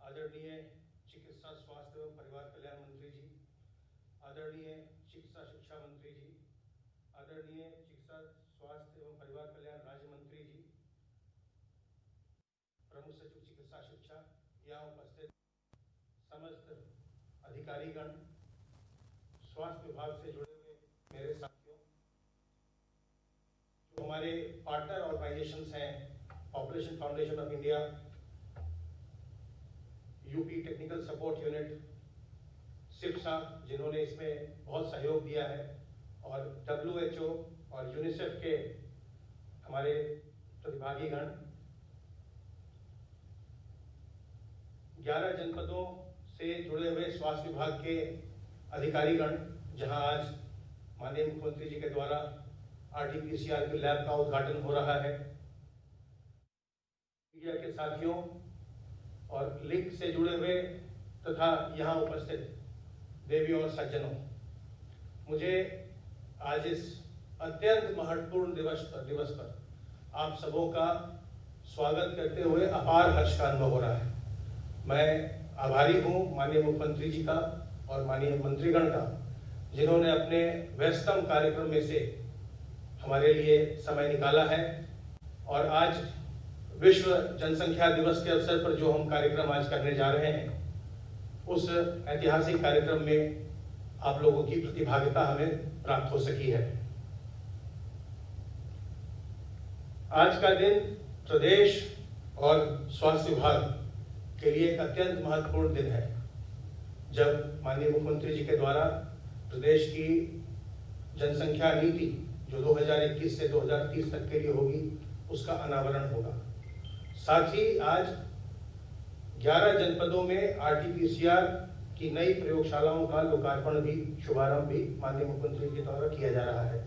आदरणीय चिकित्सा स्वास्थ्य एवं परिवार कल्याण मंत्री जी, आदरणीय चिकित्सा शिक्षा मंत्री जी, आदरणीय चिकित्सा स्वास्थ्य एवं परिवार कल्याण राज्य मंत्री जी, प्रमुख सचिव चिकित्सा शिक्षा, यहाँ उपस्थित समस्त अधिकारीगण, स्वास्थ्य विभाग से जुड़े हुए मेरे साथियों, जो हमारे पार्टनर ऑर्गेनाइजेशंस हैं, population foundation of India, UP technical support unit, SIFPSA, जिन्होंने इसमें बहुत सहयोग दिया है, और WHO और यूनिसेफ के हमारे प्रतिभागीगण, 11 जनपदों से जुड़े हुए स्वास्थ्य विभाग के अधिकारीगण, जहां आज माननीय मुख्यमंत्री जी के द्वारा RT-PCR की लैब का उद्घाटन हो रहा है, मीडिया के साथियों और लिंक से जुड़े हुए तथा यहाँ उपस्थित देवी और सज्जनों, मुझे आज इस अत्यंत महत्वपूर्ण दिवस पर आप सबों का स्वागत करते हुए अपार हर्ष का अनुभव हो रहा है। मैं आभारी हूँ माननीय मुख्यमंत्री जी का और माननीय मंत्रीगण का, जिन्होंने अपने व्यस्तम कार्यक्रम में से हमारे लिए समय निकाला है। और आज विश्व जनसंख्या दिवस के अवसर पर जो हम कार्यक्रम आज करने जा रहे हैं, उस ऐतिहासिक कार्यक्रम में आप लोगों की प्रतिभागिता हमें प्राप्त हो सकी है। आज का दिन प्रदेश और स्वास्थ्य विभाग के लिए एक अत्यंत महत्वपूर्ण दिन है, जब माननीय मुख्यमंत्री जी के द्वारा प्रदेश की जनसंख्या नीति जो 2021 से 2030 तक के लिए होगी, उसका अनावरण होगा। साथ ही आज 11 जनपदों में RT-PCR की नई प्रयोगशालाओं का लोकार्पण भी, शुभारंभ भी माननीय मुख्यमंत्री के द्वारा किया जा रहा है।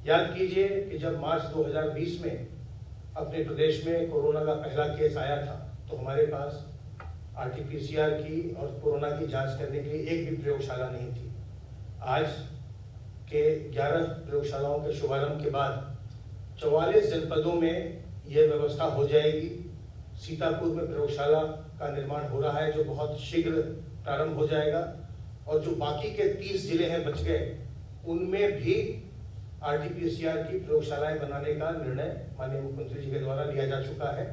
याद कीजिए कि जब मार्च 2020 में अपने प्रदेश में कोरोना का पहला केस आया था, तो हमारे पास RT-PCR की और कोरोना की जांच करने के लिए एक भी प्रयोगशाला नहीं थी। आज के 11 प्रयोगशालाओं के शुभारंभ के बाद 44 जनपदों में यह व्यवस्था हो जाएगी। सीतापुर में प्रयोगशाला का निर्माण हो रहा है, जो बहुत शीघ्र प्रारंभ हो जाएगा, और जो बाकी के 30 जिले हैं बच गए, उनमें भी RT-PCR की प्रयोगशालाएं बनाने का निर्णय माननीय मुख्यमंत्री जी के द्वारा लिया जा चुका है,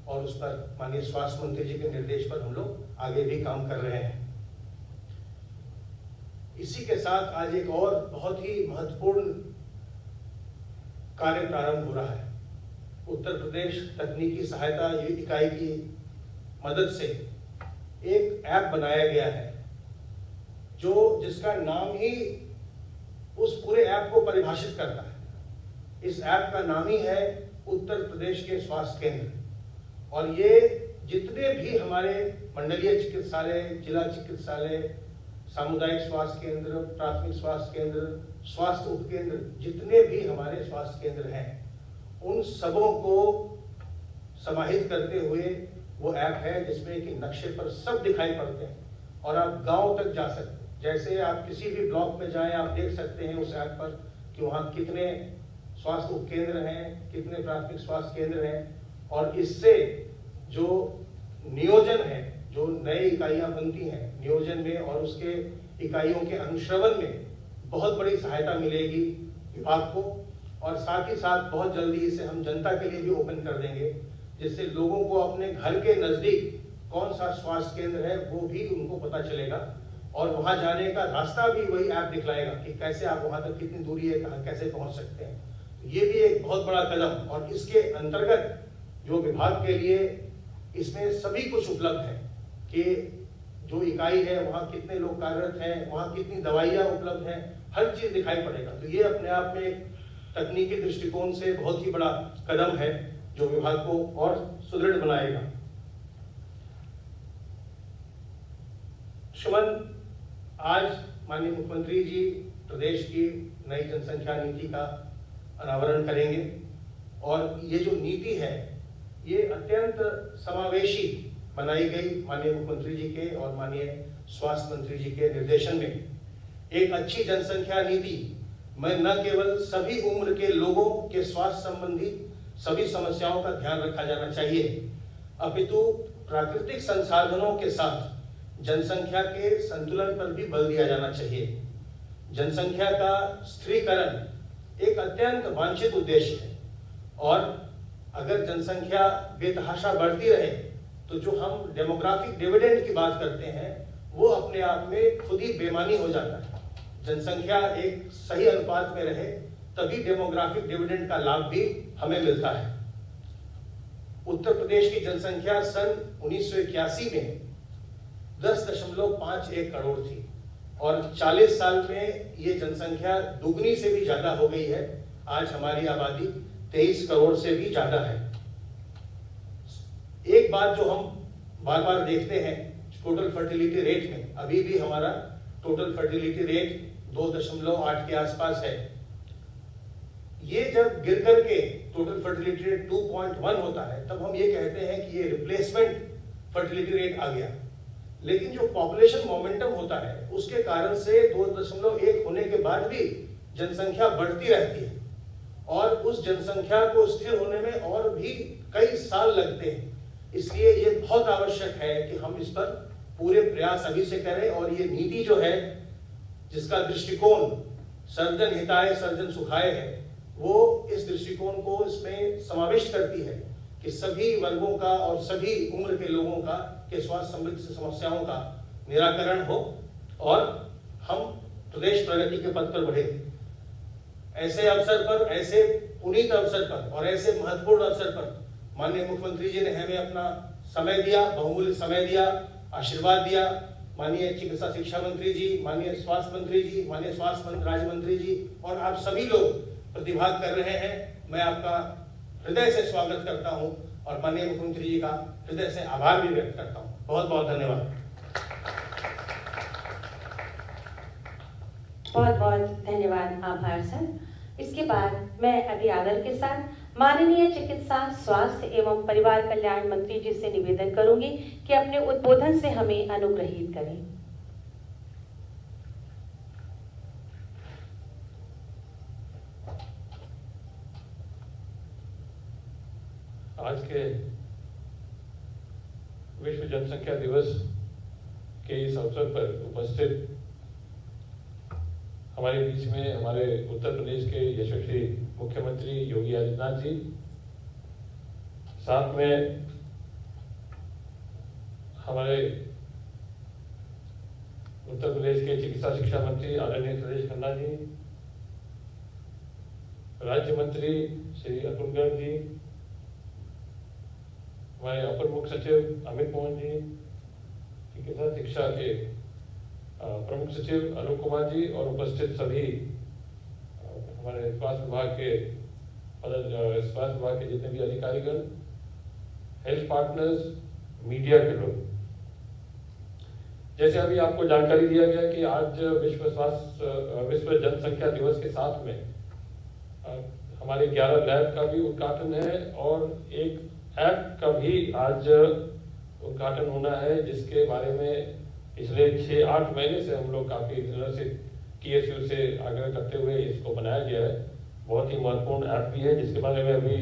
और उस पर माननीय स्वास्थ्य मंत्री जी के निर्देश पर हम लोग आगे भी काम कर रहे हैं। इसी के साथ आज एक और बहुत ही महत्वपूर्ण कार्य प्रारंभ हो रहा है। उत्तर प्रदेश तकनीकी सहायता इकाई की मदद से एक ऐप बनाया गया है, जिसका नाम ही उस पूरे ऐप को परिभाषित करता है। इस ऐप का नाम ही है उत्तर प्रदेश के स्वास्थ्य केंद्र, और ये जितने भी हमारे मंडलीय चिकित्सालय, जिला चिकित्सालय, सामुदायिक स्वास्थ्य केंद्र, प्राथमिक स्वास्थ्य केंद्र, स्वास्थ्य उपकेंद्र, जितने भी हमारे स्वास्थ्य केंद्र हैं, उन सबों को समाहित करते हुए वो ऐप है, जिसमें कि नक्शे पर सब दिखाई पड़ते हैं, और आप गांव तक जा सकते हैं। जैसे आप किसी भी ब्लॉक में जाएं, आप देख सकते हैं उस ऐप पर कि वहाँ कितने स्वास्थ्य उपकेंद्र हैं, कितने प्राथमिक स्वास्थ्य केंद्र हैं, और इससे जो नियोजन है, जो नई इकाइयां बनती हैं नियोजन में और उसके इकाइयों के अनुश्रवण में बहुत बड़ी सहायता मिलेगी विभाग को। और साथ ही साथ बहुत जल्दी इसे हम जनता के लिए भी ओपन कर देंगे, जिससे लोगों को अपने घर के नजदीक कौन सा स्वास्थ्य केंद्र है वो भी उनको पता चलेगा, और वहां जाने का रास्ता भी वही ऐप दिखलाएगा कि कैसे आप वहां तक कितनी दूरी है, कहाँ कैसे पहुंच सकते हैं। ये भी एक बहुत बड़ा कदम, और इसके अंतर्गत जो विभाग के लिए इसमें सभी कुछ उपलब्ध है कि जो इकाई है वहाँ कितने लोग कार्यरत हैं, वहाँ कितनी दवाइयाँ उपलब्ध हैं, हर चीज दिखाई पड़ेगा। तो ये अपने आप में एक तकनीकी दृष्टिकोण से बहुत ही बड़ा कदम है, जो विभाग को और सुदृढ़ बनाएगा। श्रीमान, आज माननीय मुख्यमंत्री जी प्रदेश की नई जनसंख्या नीति का अनावरण करेंगे, और ये जो नीति है ये अत्यंत समावेशी बनाई गई माननीय मुख्यमंत्री जी के और माननीय स्वास्थ्य मंत्री जी के निर्देशन में। एक अच्छी जनसंख्या नीति में न केवल सभी उम्र के लोगों के स्वास्थ्य संबंधी सभी समस्याओं का ध्यान रखा जाना चाहिए, अपितु प्राकृतिक संसाधनों के साथ जनसंख्या के संतुलन पर भी बल दिया जाना चाहिए। जनसंख्या का स्थिरीकरण एक अत्यंत वांछित उद्देश्य है और अगर जनसंख्या बेतहाशा बढ़ती रहे तो जो हम डेमोग्राफिक डिविडेंड की बात करते हैं वो अपने आप में खुद ही बेमानी हो जाता है। जनसंख्या एक सही अनुपात में रहे तभी डेमोग्राफिक डिविडेंड का लाभ भी हमें मिलता है। उत्तर प्रदेश की जनसंख्या सन 1981 में 10.51 करोड़ थी और 40 साल में ये जनसंख्या दुगनी से भी ज्यादा हो गई है। आज हमारी आबादी 23 करोड़ से भी ज्यादा है। एक बात जो हम बार बार देखते हैं टोटल फर्टिलिटी रेट में, अभी भी हमारा टोटल फर्टिलिटी रेट 2.8 के आसपास है। ये जब गिर करके टोटल फर्टिलिटी रेट 2.1 होता है तब हम ये कहते हैं कि ये रिप्लेसमेंट फर्टिलिटी रेट आ गया। लेकिन जो पॉपुलेशन मोमेंटम होता है उसके कारण से 2.1 होने के बाद भी जनसंख्या बढ़ती रहती है और उस जनसंख्या को स्थिर होने में और भी कई साल लगते हैं। इसलिए ये बहुत आवश्यक है कि हम इस पर पूरे प्रयास अभी से करें और ये नीति जो है जिसका दृष्टिकोण सर्वजन हिताय सर्वजन सुखाय है वो इस दृष्टिकोण को इसमें समाविष्ट करती है कि सभी वर्गों का और सभी उम्र के लोगों का के स्वास्थ्य संबंधी समस्याओं का निराकरण हो और हम प्रदेश प्रगति के पथ पर बढ़े। ऐसे अवसर पर, ऐसे पुनीत अवसर पर और ऐसे महत्वपूर्ण अवसर पर माननीय मुख्यमंत्री जी ने हमें अपना समय दिया, बहुमूल्य समय दिया, आशीर्वाद दिया। माननीय चिकित्सा शिक्षा मंत्री जी, माननीय स्वास्थ्य मंत्री जी, माननीय स्वास्थ्य राज्य मंत्री जी और आप सभी लोग प्रतिभाग कर रहे हैं। मैं आपका हृदय से स्वागत करता हूं और माननीय मुख्यमंत्री जी का हृदय से आभार भी व्यक्त करता हूं। बहुत बहुत धन्यवाद। बहुत बहुत धन्यवाद, आभार सर। इसके बाद मैं अभी आदर के साथ माननीय चिकित्सा स्वास्थ्य एवं परिवार कल्याण मंत्री जी से निवेदन करूंगी कि अपने उद्बोधन से हमें अनुग्रहित करें। आज के विश्व जनसंख्या दिवस के इस अवसर पर उपस्थित हमारे बीच में हमारे उत्तर प्रदेश के यशस्वी मुख्यमंत्री योगी आदित्यनाथ जी, साथ में हमारे उत्तर प्रदेश के चिकित्सा शिक्षा मंत्री आदरणीय सुरेश खन्ना जी, राज्य मंत्री श्री अतुल गर्ग जी, हमारे अपर मुख्य सचिव अमित मोहन जी, चिकित्सा शिक्षा के प्रमुख सचिव अरूप कुमार जी और उपस्थित सभी हमारे स्वास्थ्य विभाग के जितने भी अधिकारीगण, हेल्थ पार्टनर्स, मीडिया के लोग। जैसे अभी आपको जानकारी दिया गया कि आज विश्व जनसंख्या दिवस के साथ में हमारे 11 लैब का भी उद्घाटन है और एक ऐप का भी आज उद्घाटन होना है, जिसके बारे में पिछले 6-8 महीने से हम लोग काफी दिनों से TSU से आग्रह करते हुए इसको बनाया गया है। बहुत ही महत्वपूर्ण ऐप भी है जिसके बारे में अभी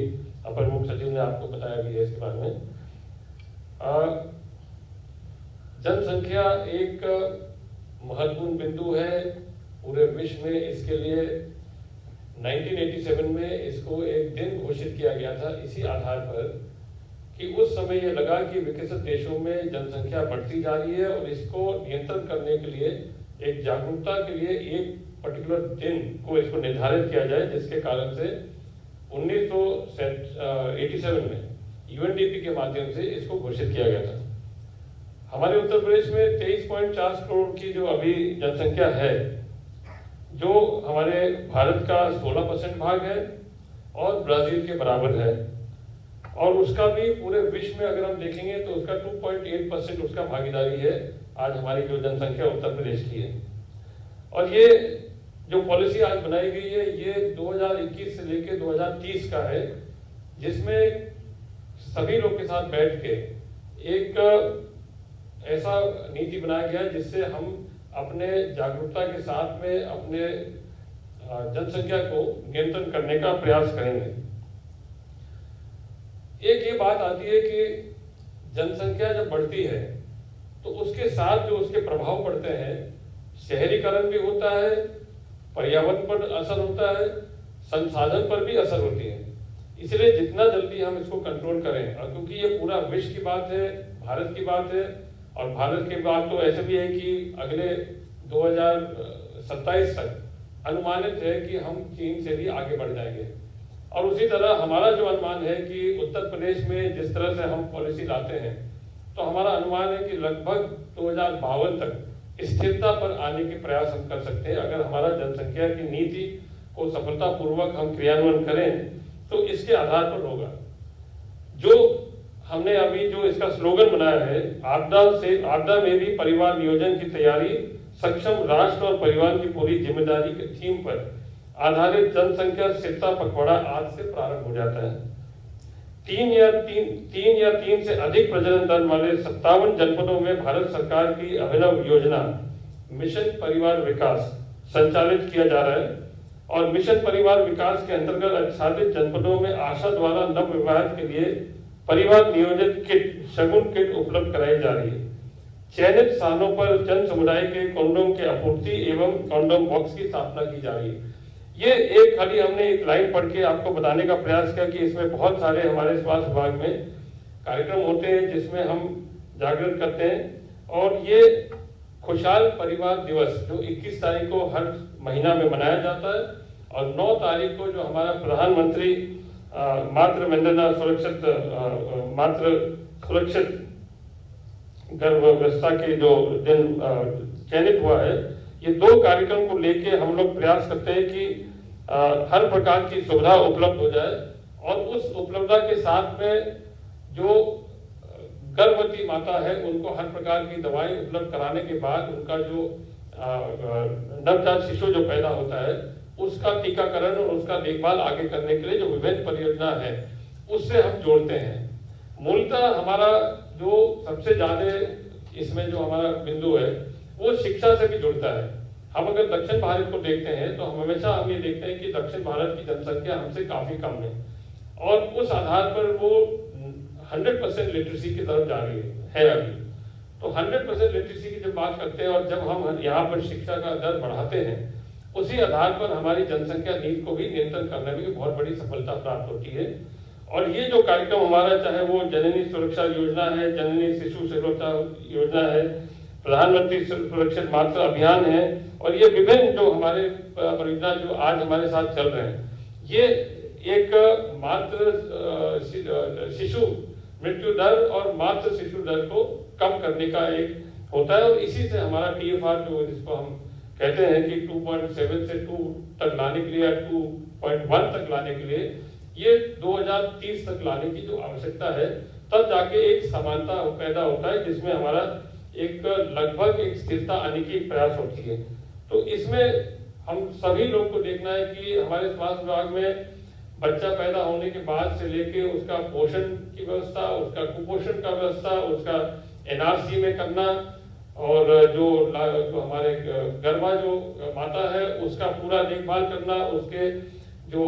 अपर मुख्य सचिव ने आपको बताया भी है। इसके बारे में जनसंख्या एक महत्वपूर्ण बिंदु है पूरे विश्व में। इसके लिए 1987 में इसको एक दिन घोषित किया गया था, इसी आधार पर कि उस समय ये लगा कि विकसित देशों में जनसंख्या बढ़ती जा रही है और इसको नियंत्रण करने के लिए एक जागरूकता के लिए एक पर्टिकुलर दिन को इसको निर्धारित किया जाए, जिसके कारण से 1987 में UNDP के माध्यम से इसको घोषित किया गया था। हमारे उत्तर प्रदेश में 23.4 करोड़ की जो अभी जनसंख्या है, जो हमारे भारत का 16% भाग है और ब्राजील के बराबर है, और उसका भी पूरे विश्व में अगर हम देखेंगे तो उसका 2.8% उसका भागीदारी है आज हमारी जो जनसंख्या उत्तर प्रदेश की है। और ये जो पॉलिसी आज बनाई गई है ये 2021 से लेकर 2030 का है, जिसमें सभी लोग के साथ बैठ के एक ऐसा नीति बनाया गया है जिससे हम अपने जागरूकता के साथ में अपने जनसंख्या को नियंत्रण करने का प्रयास करेंगे। एक ये बात आती है कि जनसंख्या जब बढ़ती है तो उसके साथ जो उसके प्रभाव पड़ते हैं, शहरीकरण भी होता है, पर्यावरण पर असर होता है, संसाधन पर भी असर होती है। इसलिए जितना जल्दी हम इसको कंट्रोल करें, और क्योंकि ये पूरा विश्व की बात है, भारत की बात है, और भारत की बात तो ऐसे भी है कि अगले 2027 तक अनुमानित है कि हम चीन से भी आगे बढ़ जाएंगे। और उसी तरह हमारा जो अनुमान है कि उत्तर प्रदेश में जिस तरह से हम पॉलिसी लाते हैं, तो हमारा अनुमान है कि लगभग 2052 तक स्थिरता पर आने के प्रयास हम कर सकते हैं। अगर हमारा जनसंख्या की नीति को सफलतापूर्वक हम क्रियान्वयन करें तो इसके आधार पर होगा। जो हमने अभी जो इसका स्लोगन बनाया है, आपदा में भी परिवार नियोजन की तैयारी, सक्षम राष्ट्र और परिवार की पूरी जिम्मेदारी के थीम पर आधारित जनसंख्या स्थिरता पखवाड़ा आज से प्रारंभ हो जाता है। तीन या तीन से अधिक प्रजनन दर वाले 57 जनपदों में भारत सरकार की अभिनव योजना मिशन परिवार विकास संचालित किया जा रहा है, और मिशन परिवार विकास के अंतर्गत आच्छादित जनपदों में आशा द्वारा नव विवाहित के लिए परिवार नियोजित किट, शगुन किट उपलब्ध कराई जा रही है। चयनित स्थानों पर जन समुदाय के कंडोम के आपूर्ति एवं कंडोम बॉक्स की स्थापना की जा रही है। ये एक खाली हमने एक लाइन पढ़ के आपको बताने का प्रयास किया कि इसमें बहुत सारे हमारे स्वास्थ्य विभाग में कार्यक्रम होते हैं जिसमें हम जागृत करते हैं। और ये खुशहाल परिवार दिवस जो 21 तारीख को हर महीना में मनाया जाता है, और 9 तारीख को जो हमारा प्रधानमंत्री मातृ वंदना सुरक्षित गर्भावस्था के जो दिन चयनित हुआ है, ये 2 कार्यक्रम को लेके हम लोग प्रयास करते हैं कि हर प्रकार की सुविधा उपलब्ध हो जाए, और उस उपलब्धता के साथ में जो गर्भवती माता है उनको हर प्रकार की दवाई उपलब्ध कराने के बाद उनका जो नवजात शिशु जो पैदा होता है उसका टीकाकरण और उसका देखभाल आगे करने के लिए जो विभिन्न परियोजना है उससे हम जोड़ते हैं। मूलतः हमारा जो सबसे ज्यादा इसमें जो हमारा बिंदु है वो शिक्षा से भी जुड़ता है। हम अगर दक्षिण भारत को देखते हैं तो हम हमेशा ये देखते हैं कि दक्षिण भारत की जनसंख्या हमसे काफी कम है, और उस आधार पर वो 100% लिटरेसी की तरफ जा रही है अभी। तो 100% लिटरेसी की जब बात करते हैं और जब हम यहाँ पर शिक्षा का दर बढ़ाते हैं, उसी आधार पर हमारी जनसंख्या नीति को भी नियंत्रण करने में बहुत बड़ी सफलता प्राप्त होती है। और ये जो कार्यक्रम हमारा, चाहे वो जननी सुरक्षा योजना है, जननी शिशु सुरक्षा योजना है, प्रधानमंत्री सुरक्षित मातृ अभियान है, और ये विभिन्न जो हमारे परियोजना जो आज हमारे साथ चल रहे हैं, ये एक मातृ शिशु मृत्यु दर और मातृ शिशु दर को कम करने का एक होता है। और इसी से हमारा TFR जो जिसको हम कहते हैं कि 2.7 से 2 तक लाने के लिए, 2.1 तक लाने के लिए, ये 2030 तक लाने की जो आवश्यकता है, तब जाके एक समानता पैदा होता है जिसमें हमारा एक लगभग एक स्थिरता आने की प्रयास होती है। तो इसमें हम सभी लोग को देखना है कि हमारे स्वास्थ्य विभाग में बच्चा पैदा होने के बाद से लेके उसका पोषण की व्यवस्था, उसका कुपोषण का व्यवस्था, उसका NRC में करना, और जो हमारे गर्भा जो माता है उसका पूरा देखभाल करना, उसके जो